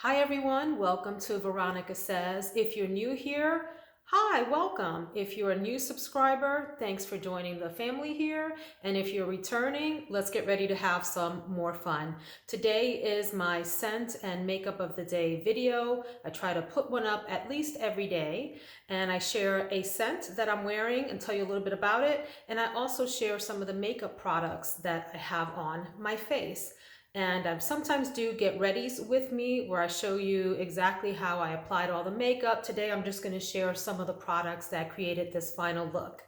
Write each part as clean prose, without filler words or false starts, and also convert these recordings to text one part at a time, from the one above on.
Hi everyone, welcome to Veronica Says. If you're new here, hi, welcome. If you're a new subscriber, thanks for joining the family here. And if you're returning, let's get ready to have some more fun. Today is my scent and makeup of the day video. I try to put one up at least every day, and I share a scent that I'm wearing and tell you a little bit about it. And I also share some of the makeup products that I have on my face. And I sometimes do get readies with me where I show you exactly how I applied all the makeup. Today I'm just going to share some of the products that created this final look.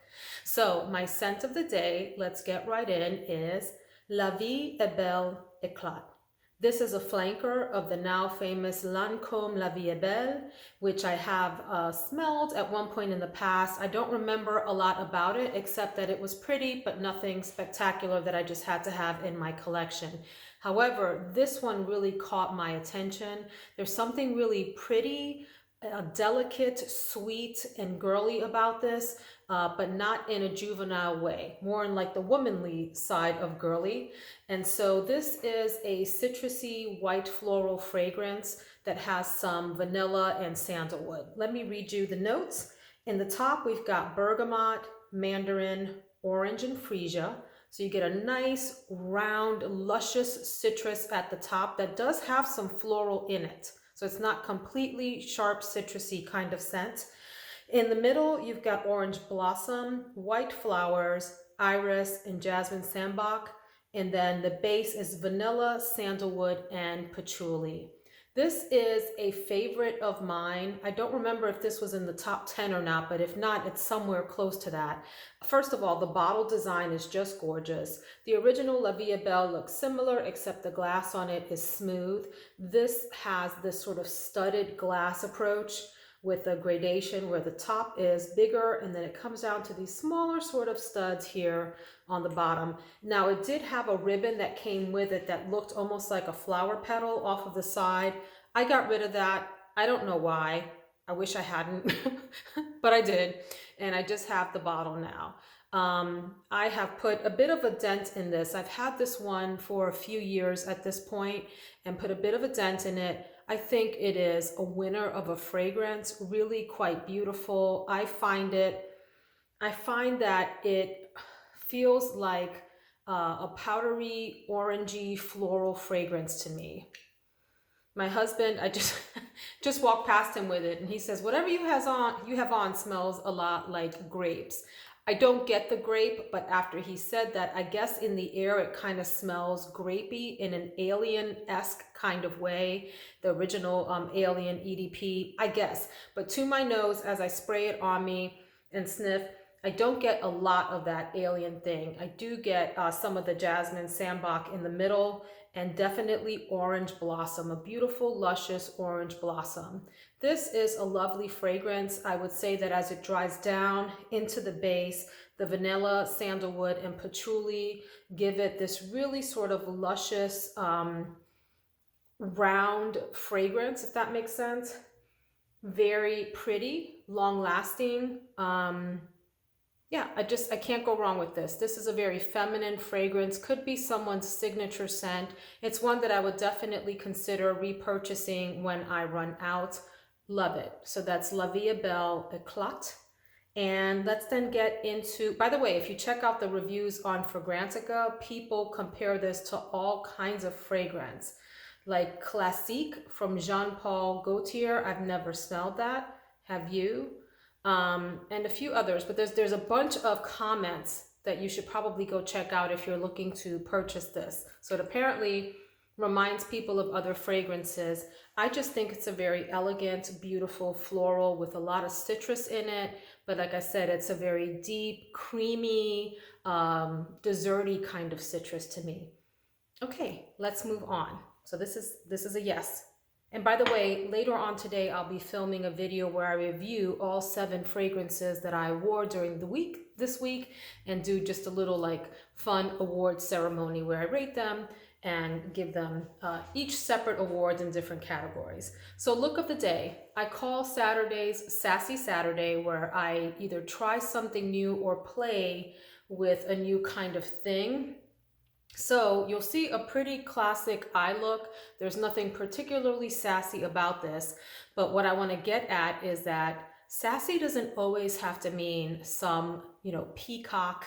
So my scent of the day, let's get right in, is Vie Est Belle L'Eclat. This is a flanker of the now famous Lancome La Vie Est Belle, which I have smelled at one point in the past. I don't remember a lot about it except that it was pretty, but nothing spectacular that I just had to have in my collection. However, this one really caught my attention. There's something really pretty, delicate, sweet, and girly about this, but not in a juvenile way, more in like the womanly side of girly. And so this is a citrusy white floral fragrance that has some vanilla and sandalwood. Let me read you the notes. In the top, we've got bergamot, mandarin, orange, and freesia. So you get a nice, round, luscious citrus at the top that does have some floral in it. So it's not completely sharp, citrusy kind of scent. In the middle, you've got orange blossom, white flowers, iris, and jasmine sambac. And then the base is vanilla, sandalwood, and patchouli. This is a favorite of mine. I don't remember if this was in the top 10 or not, but if not, it's somewhere close to that. First of all, the bottle design is just gorgeous. The original La Vie Est Belle looks similar, except the glass on it is smooth. This has this sort of studded glass approach with a gradation where the top is bigger and then it comes down to these smaller sort of studs here on the bottom. Now it did have a ribbon that came with it that looked almost like a flower petal off of the side. I got rid of that. I don't know why. I wish I hadn't, but I did. And I just have the bottle now. I have put a bit of a dent in this. I've had this one for a few years at this point and put a bit of a dent in it. I think it is a winner of a fragrance, really quite beautiful. I find that it feels like a powdery, orangey, floral fragrance to me. My husband, I just just walked past him with it and he says, whatever you have on smells a lot like grapes. I don't get the grape, but after he said that, I guess in the air it kind of smells grapey in an Alien-esque kind of way, the original Alien EDP, I guess. But to my nose, as I spray it on me and sniff, I don't get a lot of that Alien thing. I do get some of the jasmine sambac in the middle and definitely orange blossom, a beautiful, luscious orange blossom. This is a lovely fragrance. I would say that as it dries down into the base, the vanilla, sandalwood, and patchouli give it this really sort of luscious, round fragrance, if that makes sense. Very pretty, long lasting. Yeah, I can't go wrong with this. This is a very feminine fragrance, could be someone's signature scent. It's one that I would definitely consider repurchasing when I run out. Love it. So that's La Vie Est Belle L'Eclat. And let's then get into, by the way, if you check out the reviews on Fragrantica, people compare this to all kinds of fragrance. Like Classique from Jean-Paul Gaultier. I've never smelled that. Have you? And a few others, but there's a bunch of comments that you should probably go check out if you're looking to purchase this. So it apparently reminds people of other fragrances. I just think it's a very elegant, beautiful floral with a lot of citrus in it. But like I said, it's a very deep, creamy, desserty kind of citrus to me. Okay, let's move on. So this is a yes. And by the way, later on today, I'll be filming a video where I review all 7 fragrances that I wore during the week, this week, and do just a little like fun award ceremony where I rate them and give them each separate award in different categories. So look of the day, I call Saturdays Sassy Saturday, where I either try something new or play with a new kind of thing. So you'll see a pretty classic eye look. There's nothing particularly sassy about this, but what I want to get at is that sassy doesn't always have to mean some, peacock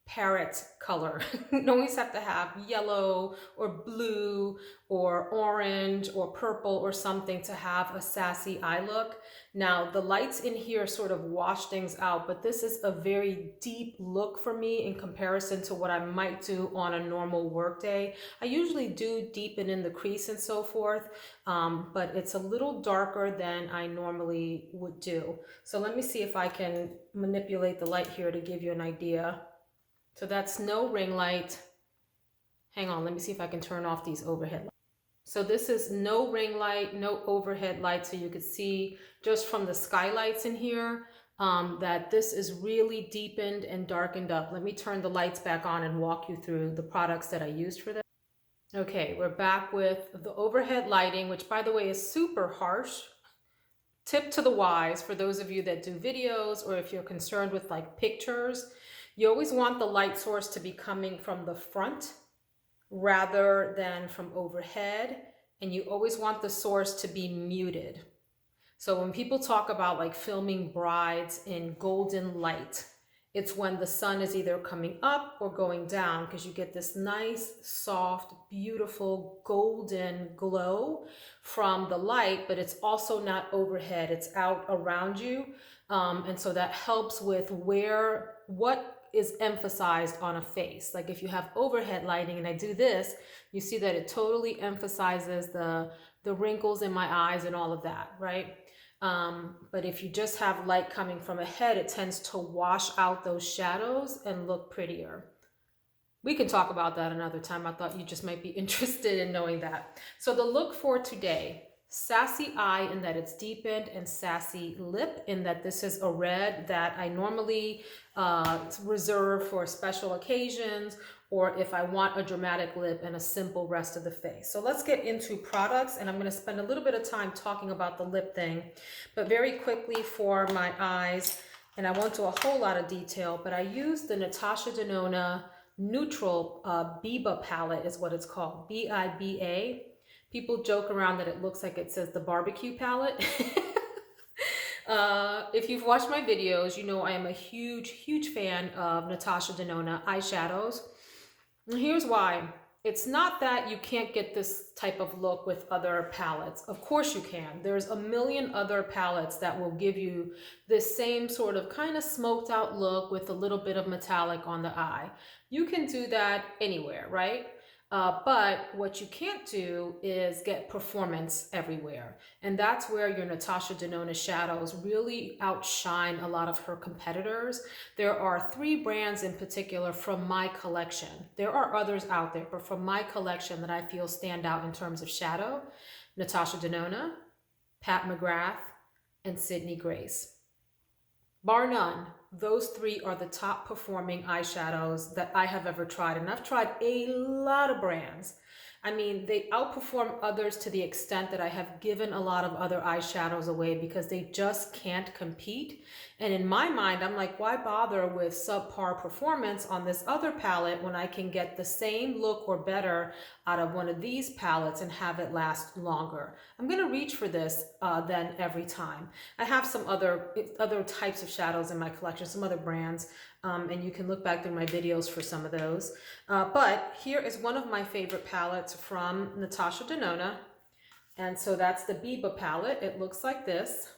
parrot color. You don't always have to have yellow or blue or orange or purple or something to have a sassy eye look. Now, the lights in here sort of wash things out, but this is a very deep look for me in comparison to what I might do on a normal work day. I usually do deepen in the crease and so forth, but it's a little darker than I normally would do. So let me see if I can manipulate the light here to give you an idea. So that's no ring light. Hang on, let me see if I can turn off these overhead lights. So this is no ring light, no overhead light. So you could see just from the skylights in here that this is really deepened and darkened up. Let me turn the lights back on and walk you through the products that I used for this. Okay, we're back with the overhead lighting, which by the way is super harsh. Tip to the wise for those of you that do videos or if you're concerned with like pictures, you always want the light source to be coming from the front rather than from overhead, and you always want the source to be muted. So when people talk about like filming brides in golden light, it's when the sun is either coming up or going down, because you get this nice, soft, beautiful golden glow from the light, but it's also not overhead, it's out around you. And so that helps with what is emphasized on a face. Like if you have overhead lighting and I do this, you see that it totally emphasizes the wrinkles in my eyes and all of that, right? But if you just have light coming from ahead, it tends to wash out those shadows and look prettier. We can talk about that another time. I thought you just might be interested in knowing that. So the look for today, sassy eye in that it's deepened, and sassy lip in that this is a red that I normally reserve for special occasions or if I want a dramatic lip and a simple rest of the face. So let's get into products, and I'm going to spend a little bit of time talking about the lip thing, but very quickly for my eyes, and I won't do a whole lot of detail, but I used the Natasha Denona Neutral Biba palette is what it's called, B-I-B-A. People joke around that it looks like it says the barbecue palette. If you've watched my videos, you know I am a huge, huge fan of Natasha Denona eyeshadows. And here's why. It's not that you can't get this type of look with other palettes. Of course you can. There's a million other palettes that will give you this same sort of kind of smoked out look with a little bit of metallic on the eye. You can do that anywhere, right? But what you can't do is get performance everywhere. And that's where your Natasha Denona shadows really outshine a lot of her competitors. There are 3 brands in particular from my collection. There are others out there, but from my collection that I feel stand out in terms of shadow: Natasha Denona, Pat McGrath, and Sydney Grace. Bar none, those 3 are the top performing eyeshadows that I have ever tried. And I've tried a lot of brands. I mean, they outperform others to the extent that I have given a lot of other eyeshadows away because they just can't compete. And in my mind, I'm like, why bother with subpar performance on this other palette when I can get the same look or better out of one of these palettes and have it last longer? I'm going to reach for this then every time. I have some other types of shadows in my collection, some other brands, and you can look back through my videos for some of those. But here is one of my favorite palettes from Natasha Denona. And so that's the Biba palette. It looks like this.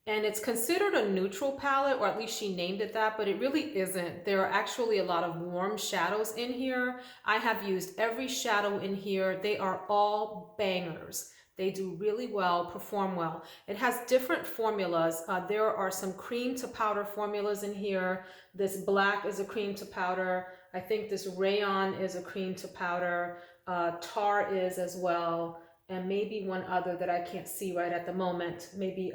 And it's considered a neutral palette, or at least she named it that, but it really isn't. There are actually a lot of warm shadows in here. I have used every shadow in here. They are all bangers. They do really well, perform well. It has different formulas. There are some cream to powder formulas in here. This black is a cream to powder. I think this rayon is a cream to powder. Tar is as well. And maybe one other that I can't see right at the moment. Maybe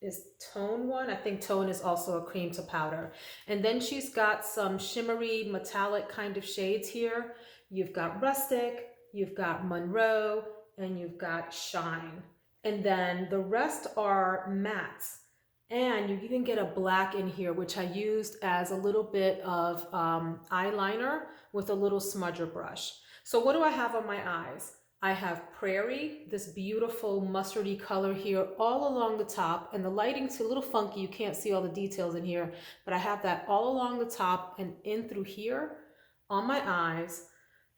is Tone one? I think Tone is also a cream to powder. And then she's got some shimmery metallic kind of shades here. You've got Rustic, you've got Monroe, and you've got Shine. And then the rest are mattes. And you even get a black in here, which I used as a little bit of eyeliner with a little smudger brush. So what do I have on my eyes? I have Prairie, this beautiful mustardy color here all along the top, and the lighting's a little funky. You can't see all the details in here, but I have that all along the top and in through here on my eyes.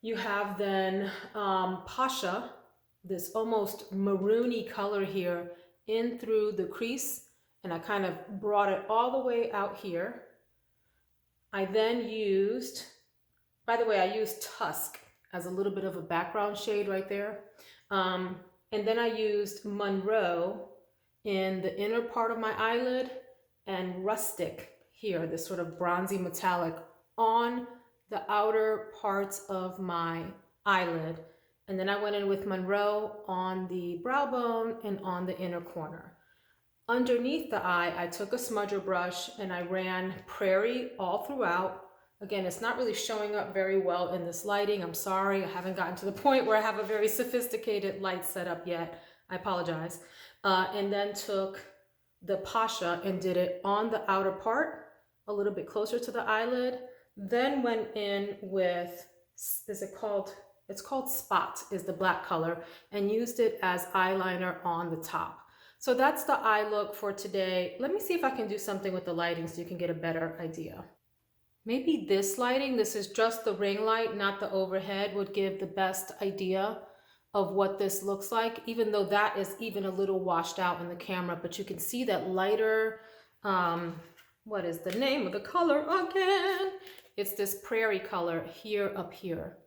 You have then Pasha, this almost maroony color here in through the crease, and I kind of brought it all the way out here. I then used, by the way, I used Tusk as a little bit of a background shade right there. And then I used Monroe in the inner part of my eyelid and Rustic here, this sort of bronzy metallic on the outer parts of my eyelid. And then I went in with Monroe on the brow bone and on the inner corner. Underneath the eye, I took a smudger brush and I ran Prairie all throughout. Again, it's not really showing up very well in this lighting. I'm sorry, I haven't gotten to the point where I have a very sophisticated light setup yet. I apologize. And then took the Pasha and did it on the outer part, a little bit closer to the eyelid. Then went in with, it's called Spot, is the black color, and used it as eyeliner on the top. So that's the eye look for today. Let me see if I can do something with the lighting so you can get a better idea. Maybe this lighting, this is just the ring light, not the overhead, would give the best idea of what this looks like, even though that is even a little washed out in the camera, but you can see that lighter, what is the name of the color again? It's this Prairie color here up here.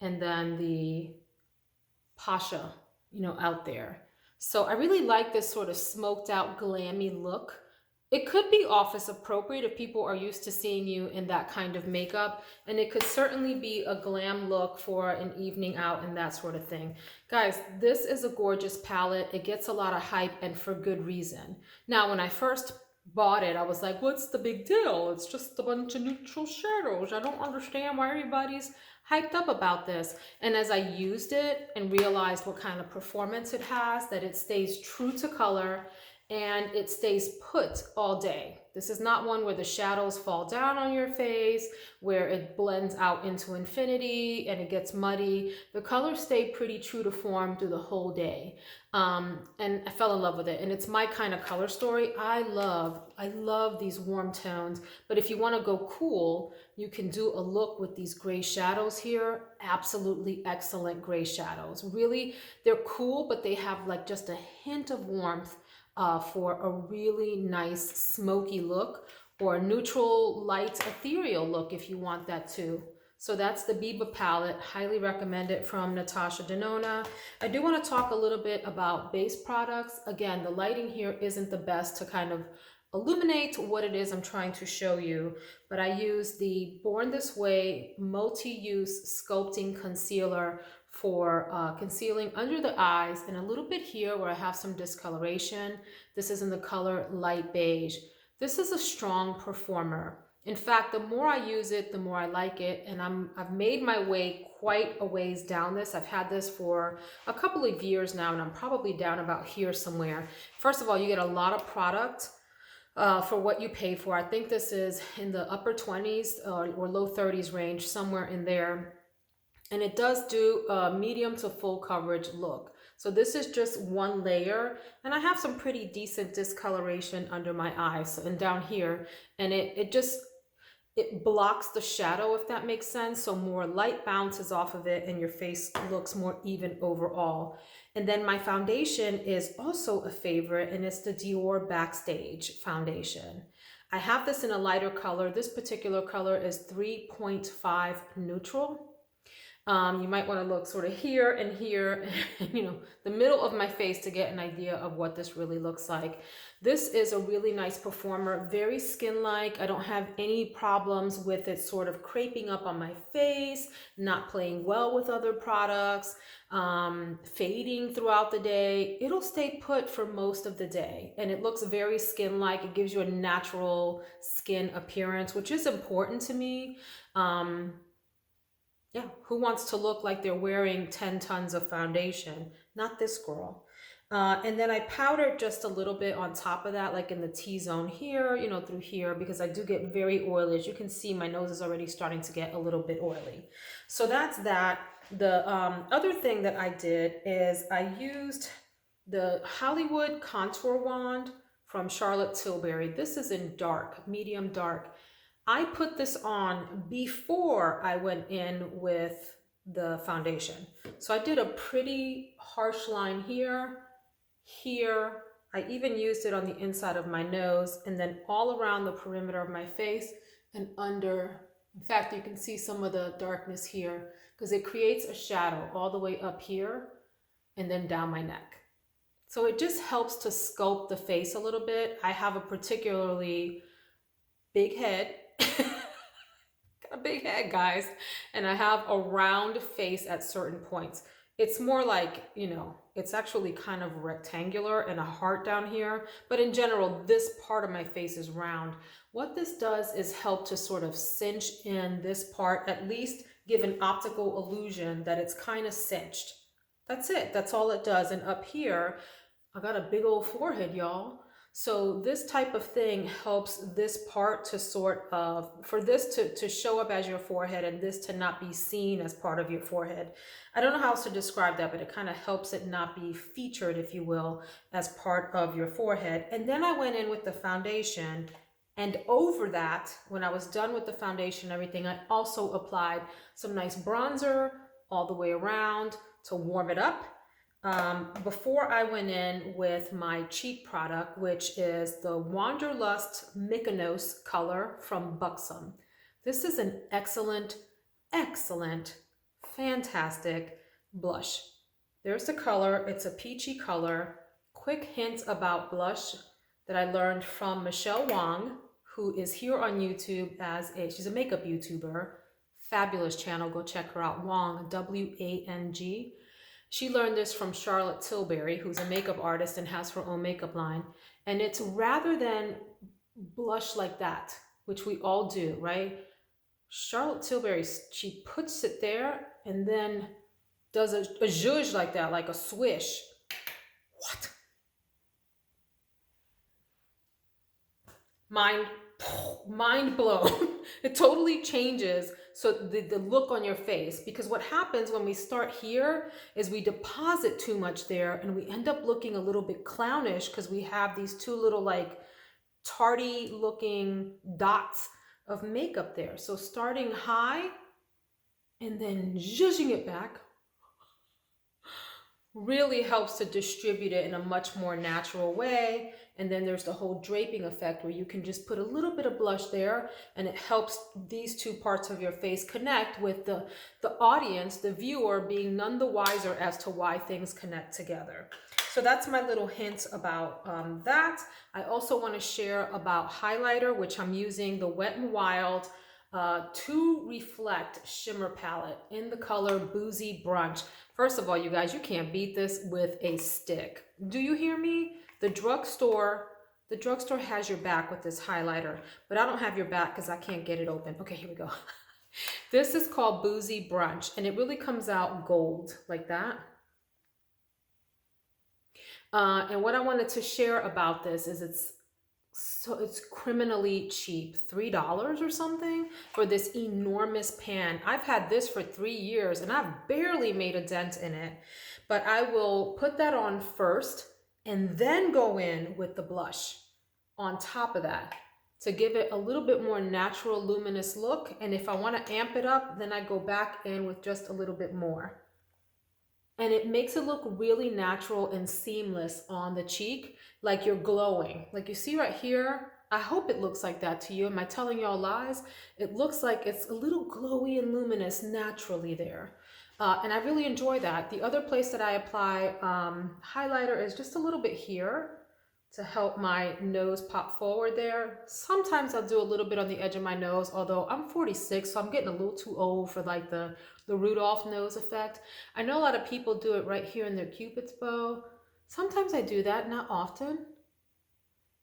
And then the Pasha, you know, out there. So I really like this sort of smoked out glammy look. It could be office appropriate if people are used to seeing you in that kind of makeup, and it could certainly be a glam look for an evening out and that sort of thing. Guys, this is a gorgeous palette. It gets a lot of hype, and for good reason. Now, when I first bought it, I was like, what's the big deal? It's just a bunch of neutral shadows. I don't understand why everybody's hyped up about this. And as I used it and realized what kind of performance it has, that it stays true to color and it stays put all day. This is not one where the shadows fall down on your face, where it blends out into infinity and it gets muddy. The colors stay pretty true to form through the whole day. And I fell in love with it. And it's my kind of color story. I love these warm tones. But if you want to go cool, you can do a look with these gray shadows here. Absolutely excellent gray shadows. Really, they're cool, but they have like just a hint of warmth for a really nice smoky look, or a neutral light ethereal look if you want that too. So that's the Biba palette. Highly recommend it, from Natasha Denona. I do want to talk a little bit about base products. Again, the lighting here isn't the best to kind of illuminate what it is I'm trying to show you, but I use the Born This Way multi-use sculpting concealer for concealing under the eyes, and a little bit here where I have some discoloration. This is in the color light beige. This is a strong performer. In fact, the more I use it, the more I like it, and I've made my way quite a ways down this. I've had this for a couple of years now, and I'm probably down about here somewhere. First of all, you get a lot of product for what you pay for. I think this is in the upper 20s or low 30s range, somewhere in there. And it does do a medium to full coverage look. So this is just one layer, and I have some pretty decent discoloration under my eyes and down here, and it blocks the shadow, if that makes sense. So more light bounces off of it and your face looks more even overall. And then my foundation is also a favorite, and it's the Dior Backstage Foundation. I have this in a lighter color. This particular color is 3.5 neutral. You might want to look sort of here and here, you know, the middle of my face to get an idea of what this really looks like. This is a really nice performer, very skin-like. I don't have any problems with it sort of creping up on my face, not playing well with other products, fading throughout the day. It'll stay put for most of the day, and it looks very skin-like. It gives you a natural skin appearance, which is important to me. Yeah, who wants to look like they're wearing 10 tons of foundation? Not this girl. And then I powdered just a little bit on top of that, like in the T-zone here, you know, through here, because I do get very oily. As you can see, my nose is already starting to get a little bit oily. So that's that. The other thing that I did is I used the Hollywood Contour Wand from Charlotte Tilbury. This is in dark, medium dark. I put this on before I went in with the foundation. So I did a pretty harsh line here, here. I even used it on the inside of my nose and then all around the perimeter of my face and under. In fact, you can see some of the darkness here because it creates a shadow all the way up here and then down my neck. So it just helps to sculpt the face a little bit. I have a particularly big head. Got a big head, guys. And I have a round face at certain points. It's more like, you know, it's actually kind of rectangular and a heart down here. But in general, this part of my face is round. What this does is help to sort of cinch in this part, at least give an optical illusion that it's kind of cinched. That's it. That's all it does. And up here, I got a big old forehead, y'all. So this type of thing helps this part to sort of, for this to show up as your forehead and this to not be seen as part of your forehead. I don't know how else to describe that, but it kind of helps it not be featured, if you will, as part of your forehead. And then I went in with the foundation, and over that, when I was done with the foundation and everything, I also applied some nice bronzer all the way around to warm it up. Before I went in with my cheek product, which is the Wanderlust Mykonos color from Buxom. This is an excellent, fantastic blush. There's the color. It's a peachy color. Quick hint about blush that I learned from Michelle Wang, who is here on YouTube she's a makeup YouTuber. Fabulous channel. Go check her out. Wang, W-A-N-G. She learned this from Charlotte Tilbury, who's a makeup artist and has her own makeup line. And it's rather than blush like that, which we all do, right? Charlotte Tilbury, she puts it there and then does a zhuzh like that, like a swish. What? Mind blown. It totally changes so the look on your face, because what happens when we start here is we deposit too much there and we end up looking a little bit clownish because we have these two little like tardy looking dots of makeup there. So starting high and then zhuzhing it back really helps to distribute it in a much more natural way. And then there's the whole draping effect where you can just put a little bit of blush there and it helps these two parts of your face connect with the audience, the viewer, being none the wiser as to why things connect together. So that's my little hint about that. I also want to share about highlighter, which I'm using the Wet n Wild to Reflect shimmer palette in the color Boozy Brunch. First of all, you guys, you can't beat this with a stick. Do you hear me? The drugstore has your back with this highlighter, but I don't have your back because I can't get it open. Okay, here we go. This is called Boozy Brunch, and it really comes out gold like that. And what I wanted to share about this is it's criminally cheap, $3 or something for this enormous pan. I've had this for 3 years and I've barely made a dent in it, but I will put that on first and then go in with the blush on top of that to give it a little bit more natural luminous look. And if I want to amp it up, then I go back in with just a little bit more. And it makes it look really natural and seamless on the cheek, like you're glowing. Like you see right here, I hope it looks like that to you. Am I telling y'all lies? It looks like it's a little glowy and luminous naturally there. And I really enjoy that. The other place that I apply highlighter is just a little bit here to help my nose pop forward there. Sometimes I'll do a little bit on the edge of my nose, although I'm 46, so I'm getting a little too old for like the Rudolph nose effect. I know a lot of people do it right here in their Cupid's bow. Sometimes I do that, not often.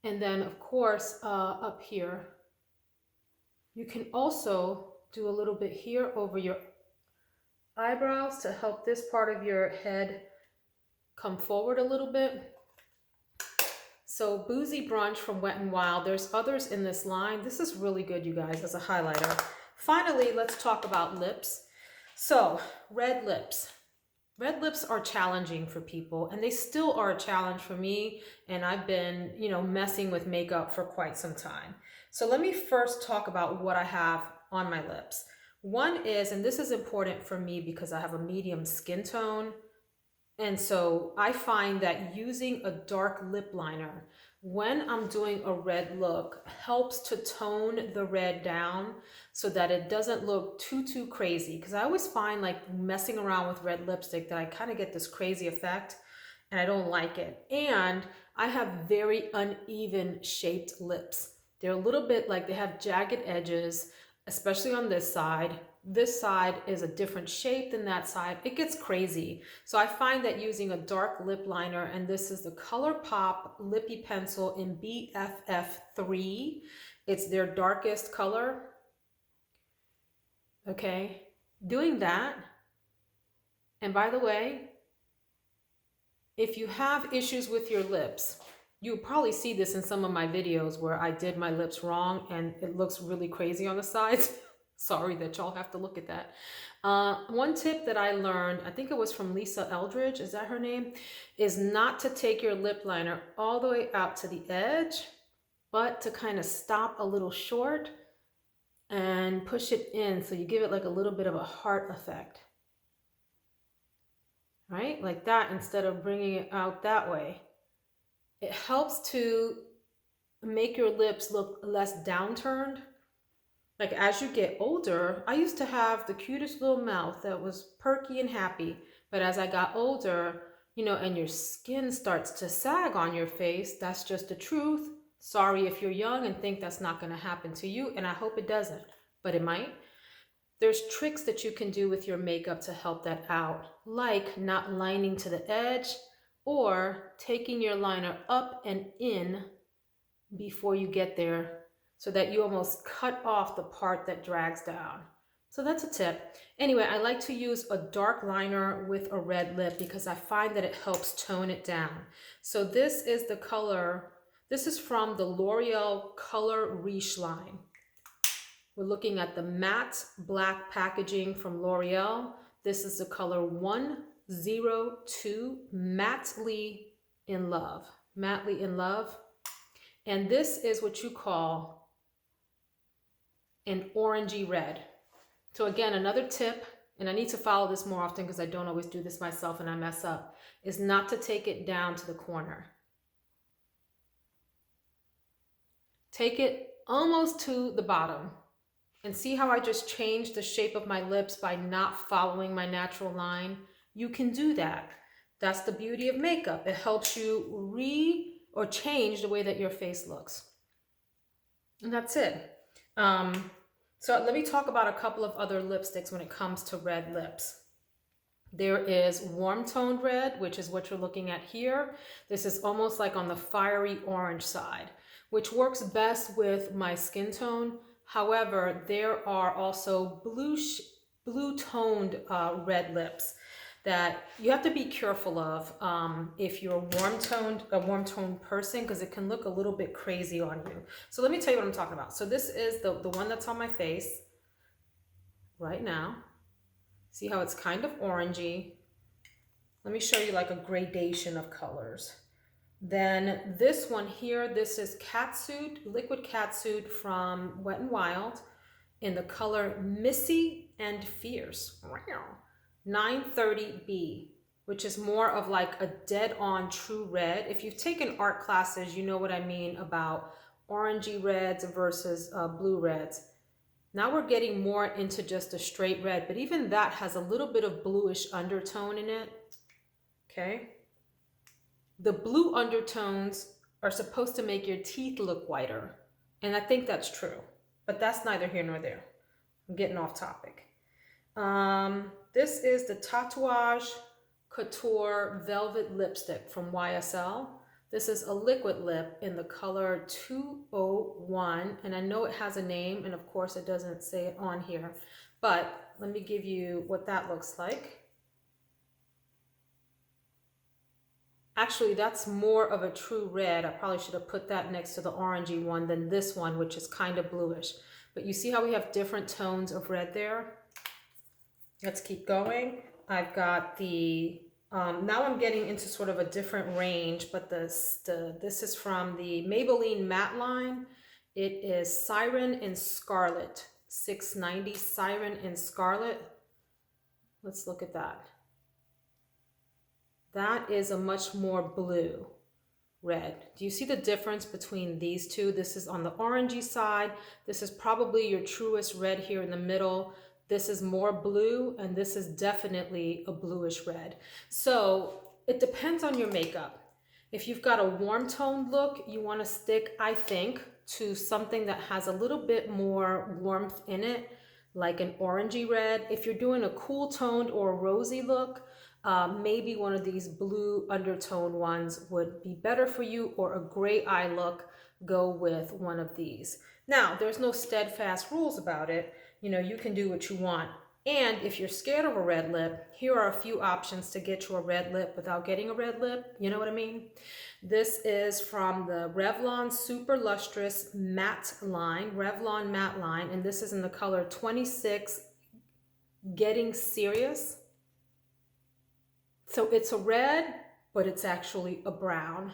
And then of course, up here, you can also do a little bit here over your eyebrows to help this part of your head come forward a little bit. So Boozy Brunch from Wet n Wild. There's others in this line. This is really good, you guys, as a highlighter. Finally, let's talk about lips. So red lips. Red lips are challenging for people, and they still are a challenge for me. And I've been, messing with makeup for quite some time. So let me first talk about what I have on my lips. One is, and this is important for me because I have a medium skin tone. And so I find that using a dark lip liner when I'm doing a red look helps to tone the red down so that it doesn't look too crazy. Because I always find like messing around with red lipstick that I kind of get this crazy effect and I don't like it. And I have very uneven shaped lips. They're a little bit like they have jagged edges, especially on this side. This side is a different shape than that side. It gets crazy. So I find that using a dark lip liner, and this is the ColourPop Lippy Pencil in BFF3. It's their darkest color. Okay, doing that. And by the way, if you have issues with your lips, you'll probably see this in some of my videos where I did my lips wrong and it looks really crazy on the sides. Sorry that y'all have to look at that. One tip that I learned, I think it was from Lisa Eldridge, is that her name? Is not to take your lip liner all the way out to the edge, but to kind of stop a little short and push it in so you give it like a little bit of a heart effect. Right? Like that, instead of bringing it out that way. It helps to make your lips look less downturned. Like as you get older, I used to have the cutest little mouth that was perky and happy. But as I got older, and your skin starts to sag on your face, that's just the truth. Sorry if you're young and think that's not going to happen to you, and I hope it doesn't, but it might. There's tricks that you can do with your makeup to help that out, like not lining to the edge or taking your liner up and in before you get there, so that you almost cut off the part that drags down. So that's a tip. Anyway, I like to use a dark liner with a red lip because I find that it helps tone it down. So this is the color, this is from the L'Oreal Color Riche line. We're looking at the matte black packaging from L'Oreal. This is the color 102, Mattely in Love. Mattely in Love. And this is what you call an orangey red. So again, another tip, and I need to follow this more often because I don't always do this myself and I mess up, is not to take it down to the corner. Take it almost to the bottom. And see how I just changed the shape of my lips by not following my natural line? You can do that. That's the beauty of makeup. It helps you change the way that your face looks. And that's it. So let me talk about a couple of other lipsticks when it comes to red lips. There is warm toned red, which is what you're looking at here. This is almost like on the fiery orange side, which works best with my skin tone. However, there are also blue toned red lips that you have to be careful of if you're a warm toned person, because it can look a little bit crazy on you. So let me tell you what I'm talking about. So this is the one that's on my face right now. See how it's kind of orangey. Let me show you like a gradation of colors. Then this one here, this is Catsuit, Liquid Catsuit from Wet n Wild in the color Missy and Fierce. 930B, which is more of like a dead-on true red. If you've taken art classes, you know what I mean about orangey reds versus blue reds. Now we're getting more into just a straight red, but even that has a little bit of bluish undertone in it. Okay. The blue undertones are supposed to make your teeth look whiter, and I think that's true, but that's neither here nor there. I'm getting off topic. This is the Tatouage Couture Velvet Lipstick from YSL. This is a liquid lip in the color 201, and I know it has a name, and of course it doesn't say it on here, but let me give you what that looks like. Actually, that's more of a true red. I probably should have put that next to the orangey one than this one, which is kind of bluish. But you see how we have different tones of red there? Let's keep going. I've got the, now I'm getting into sort of a different range, but this is from the Maybelline matte line. It is Siren in Scarlet, 690 Siren in Scarlet. Let's look at that. That is a much more blue red. Do you see the difference between these two? This is on the orangey side. This is probably your truest red here in the middle. This is more blue, and this is definitely a bluish red. So it depends on your makeup. If you've got a warm toned look, you want to stick, I think, to something that has a little bit more warmth in it, like an orangey red. If you're doing a cool toned or rosy look, maybe one of these blue undertone ones would be better for you, or a gray eye look, go with one of these. Now, there's no steadfast rules about it. You know, you can do what you want. And if you're scared of a red lip, here are a few options to get you a red lip without getting a red lip. You know what I mean? This is from the Revlon Super Lustrous Matte line, Revlon Matte line, and this is in the color 26 Getting Serious. So it's a red, but it's actually a brown.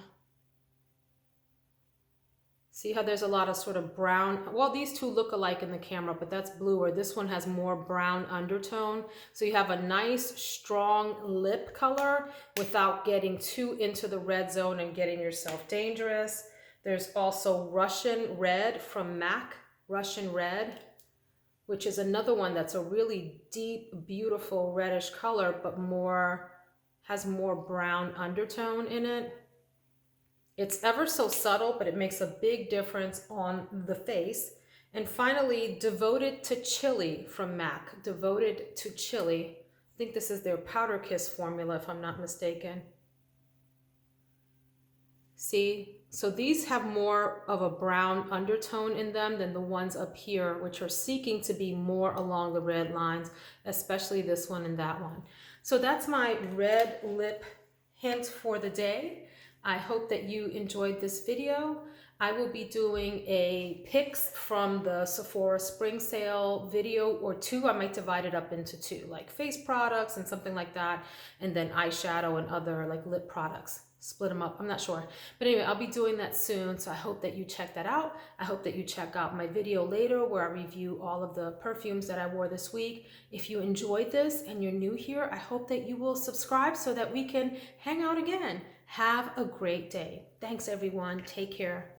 See how there's a lot of sort of brown, well, these two look alike in the camera, but that's bluer. This one has more brown undertone. So you have a nice, strong lip color without getting too into the red zone and getting yourself dangerous. There's also Russian Red from MAC, Russian Red, which is another one that's a really deep, beautiful reddish color, but has more brown undertone in it. It's ever so subtle, but it makes a big difference on the face. And finally, Devoted to Chili from MAC. Devoted to Chili. I think this is their Powder Kiss formula, if I'm not mistaken. See? So these have more of a brown undertone in them than the ones up here, which are seeking to be more along the red lines, especially this one and that one. So that's my red lip hint for the day. I hope that you enjoyed this video. I will be doing a picks from the Sephora spring sale video or two. I might divide it up into two, like face products and something like that, and then eyeshadow and other like lip products. Split them up, I'm not sure. But anyway, I'll be doing that soon, so I hope that you check that out. I hope that you check out my video later where I review all of the perfumes that I wore this week. If you enjoyed this and you're new here, I hope that you will subscribe so that we can hang out again. Have a great day. Thanks everyone, take care.